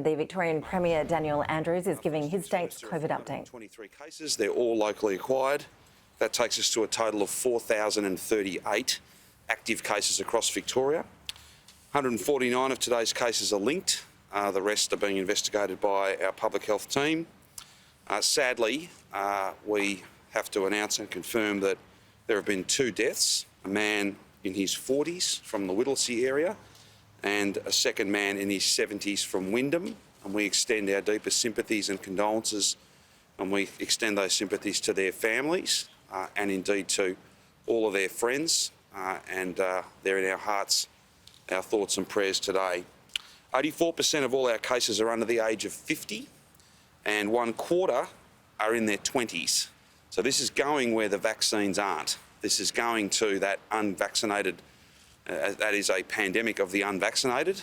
The Victorian Premier Daniel Andrews is giving his state's COVID update. 23 cases, they're all locally acquired. That takes us to a total of 4,038 active cases across Victoria. 149 of today's cases are linked. The rest are being investigated by our public health team. Sadly, we have to announce and confirm that there have been 2 deaths, a man in his 40s from the Whittlesea area and a second man in his 70s from Wyndham. And we extend our deepest sympathies and condolences, and we extend those sympathies to their families and indeed to all of their friends, and they're in our hearts, our thoughts and prayers today. 84% of all our cases are under the age of 50 and 1/4 are in their 20s. So this is going where the vaccines aren't. This is going to that unvaccinated, that is a pandemic of the unvaccinated.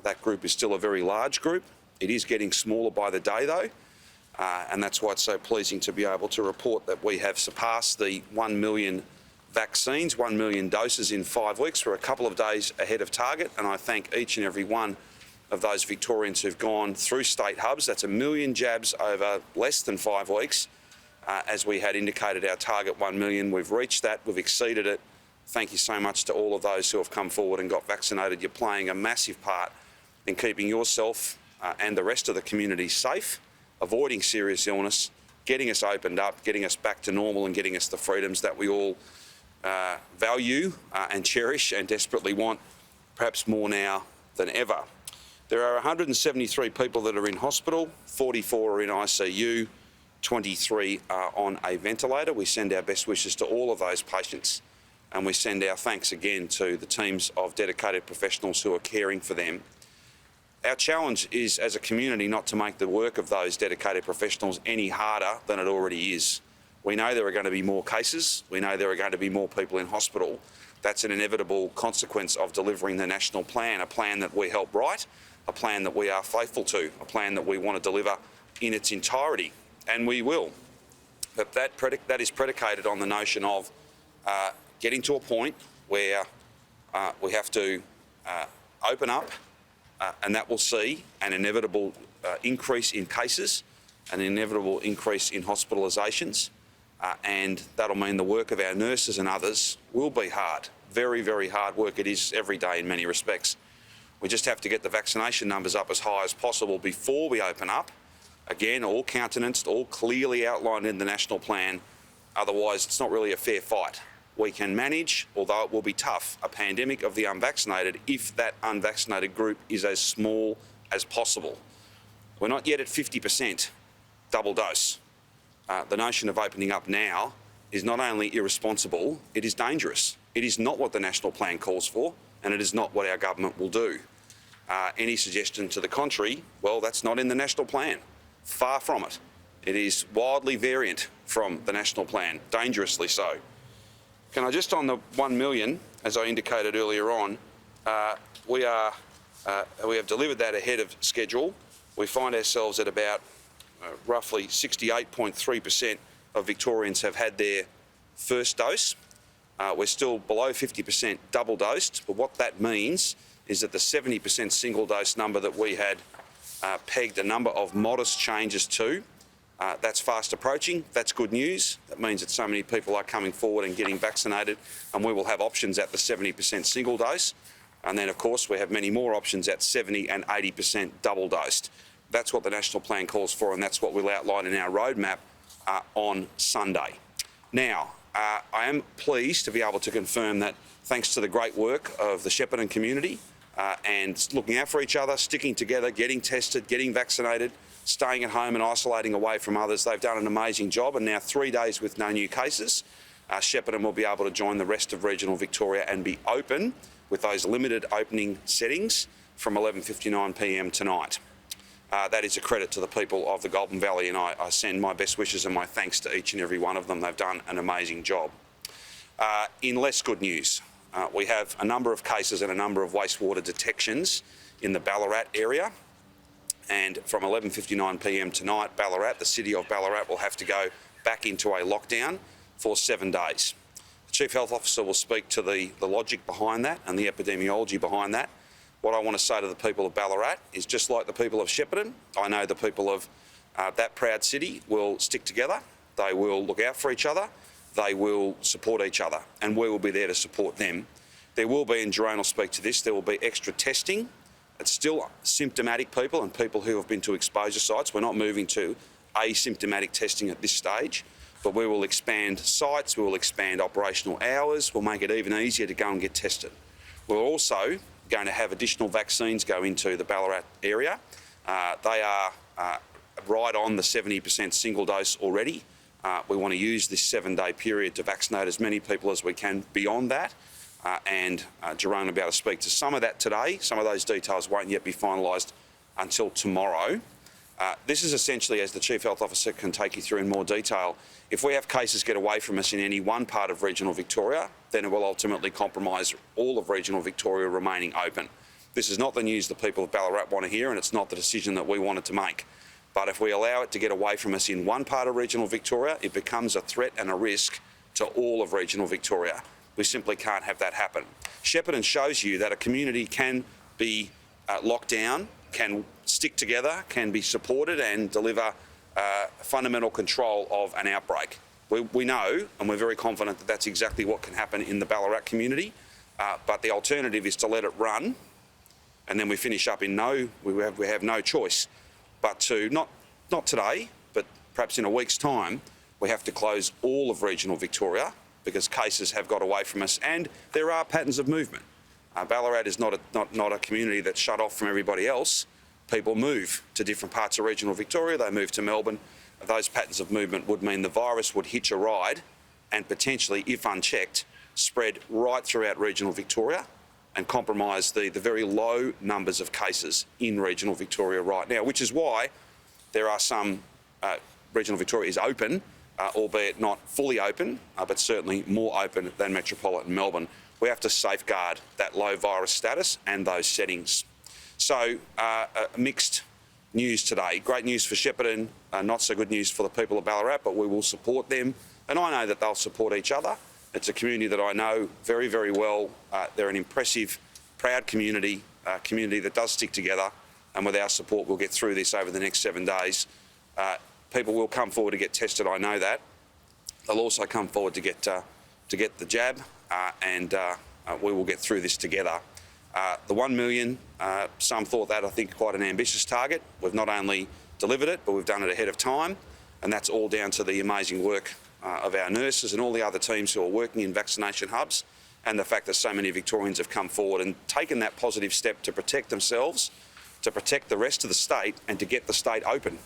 That group is still a very large group. It is getting smaller by the day though, and that's why it's so pleasing to be able to report that we have surpassed the 1 million vaccines, 1 million doses in 5 weeks. We're a couple of days ahead of target, and I thank each and every one of those Victorians who've gone through state hubs. That's 1 million jabs over less than 5 weeks. As we had indicated our target 1 million, we've reached that, we've exceeded it. Thank you so much to all of those who have come forward and got vaccinated. You're playing a massive part in keeping yourself and the rest of the community safe, avoiding serious illness, getting us opened up, getting us back to normal and getting us the freedoms that we all value and cherish and desperately want, perhaps more now than ever. There are 173 people that are in hospital, 44 are in ICU, 23 are on a ventilator. We send our best wishes to all of those patients, and we send our thanks again to the teams of dedicated professionals who are caring for them. Our challenge is, as a community, not to make the work of those dedicated professionals any harder than it already is. We know there are going to be more cases. We know there are going to be more people in hospital. That's an inevitable consequence of delivering the national plan, a plan that we help write, a plan that we are faithful to, a plan that we want to deliver in its entirety, and we will. But that is predicated on the notion of getting to a point where we have to open up, and that will see an inevitable increase in cases, an inevitable increase in hospitalisations, and that'll mean the work of our nurses and others will be hard, very, very hard work. It is every day in many respects. We just have to get the vaccination numbers up as high as possible before we open up. Again, all countenanced, all clearly outlined in the national plan. Otherwise, it's not really a fair fight. We can manage, although it will be tough, a pandemic of the unvaccinated if that unvaccinated group is as small as possible. We're not yet at 50% double dose. The notion of opening up now is not only irresponsible, it is dangerous. It is not what the national plan calls for, and it is not what our government will do. Any suggestion to the contrary, well, that's not in the national plan. Far from it. It is wildly variant from the national plan, dangerously so. Can I just, on the 1 million, as I indicated earlier on, we have delivered that ahead of schedule. We find ourselves at about roughly 68.3% of Victorians have had their first dose. We're still below 50% double dosed, but what that means is that the 70% single dose number that we had pegged a number of modest changes to, that's fast approaching. That's good news. That means that so many people are coming forward and getting vaccinated, and we will have options at the 70% single dose. And then, of course, we have many more options at 70 and 80% double dosed. That's what the national plan calls for, and that's what we'll outline in our roadmap on Sunday. Now, I am pleased to be able to confirm that thanks to the great work of the Shepparton community and looking out for each other, sticking together, getting tested, getting vaccinated, staying at home and isolating away from others, they've done an amazing job. And now 3 days with no new cases, Shepparton will be able to join the rest of regional Victoria and be open with those limited opening settings from 11:59 p.m. tonight. That is a credit to the people of the Golden Valley, and I send my best wishes and my thanks to each and every one of them. They've done an amazing job. In less good news, we have a number of cases and a number of wastewater detections in the Ballarat area. And from 11:59 p.m. tonight, Ballarat, the city of Ballarat, will have to go back into a lockdown for 7 days. The Chief Health Officer will speak to the logic behind that and the epidemiology behind that. what I want to say to the people of Ballarat is, just like the people of Shepparton, I know the people of that proud city will stick together. They will look out for each other. They will support each other, and we will be there to support them. There will be, and Jerome will speak to this, there will be extra testing. It's still symptomatic people and people who have been to exposure sites. We're not moving to asymptomatic testing at this stage, but we will expand sites, we will expand operational hours, we'll make it even easier to go and get tested. We're also going to have additional vaccines go into the Ballarat area. They are right on the 70% single dose already. We want to use this 7-day period to vaccinate as many people as we can beyond that. And Jerome will be able to speak to some of that today. Some of those details won't yet be finalised until tomorrow. This is essentially, as the Chief Health Officer can take you through in more detail, if we have cases get away from us in any one part of regional Victoria, then it will ultimately compromise all of regional Victoria remaining open. This is not the news the people of Ballarat want to hear, and it's not the decision that we wanted to make. But if we allow it to get away from us in one part of regional Victoria, it becomes a threat and a risk to all of regional Victoria. We simply can't have that happen. Shepparton shows you that a community can be locked down, can stick together, can be supported and deliver fundamental control of an outbreak. We know, and we're very confident that that's exactly what can happen in the Ballarat community, but the alternative is to let it run, and then we finish up in we have no choice but to, not today, but perhaps in a week's time, we have to close all of regional Victoria because cases have got away from us and there are patterns of movement. Ballarat is not a community that's shut off from everybody else. People move to different parts of regional Victoria, they move to Melbourne. Those patterns of movement would mean the virus would hitch a ride and potentially, if unchecked, spread right throughout regional Victoria and compromise the very low numbers of cases in regional Victoria right now, which is why there are some, regional Victoria is open, albeit not fully open, but certainly more open than metropolitan Melbourne. We have to safeguard that low virus status and those settings. So mixed news today. Great news for Shepparton, not so good news for the people of Ballarat, but we will support them. And I know that they'll support each other. It's a community that I know very, very well. They're an impressive, proud community, community that does stick together. And with our support, we'll get through this over the next 7 days. People will come forward to get tested, I know that. They'll also come forward to get the jab, and we will get through this together. The 1 million, some thought that, I think, quite an ambitious target. We've not only delivered it, but we've done it ahead of time, and that's all down to the amazing work of our nurses and all the other teams who are working in vaccination hubs, and the fact that so many Victorians have come forward and taken that positive step to protect themselves, to protect the rest of the state, and to get the state open.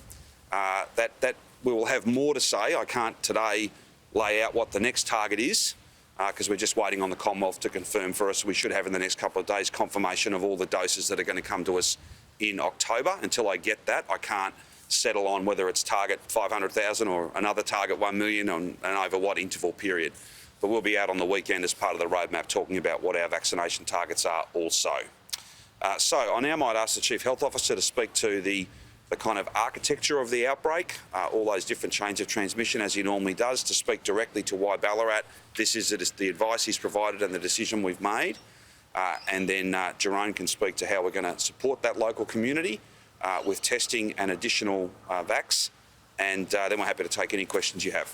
That we will have more to say. I can't today lay out what the next target is, because we're just waiting on the Commonwealth to confirm for us. We should have in the next couple of days confirmation of all the doses that are going to come to us in October. Until I get that, I can't settle on whether it's target 500,000 or another target 1 million and over what interval period. But we'll be out on the weekend as part of the roadmap talking about what our vaccination targets are also. So I now might ask the Chief Health Officer to speak to the kind of architecture of the outbreak, all those different chains of transmission as he normally does, to speak directly to why Ballarat. This is the advice he's provided and the decision we've made. And then Jerome can speak to how we're going to support that local community with testing and additional vax. And then we're happy to take any questions you have.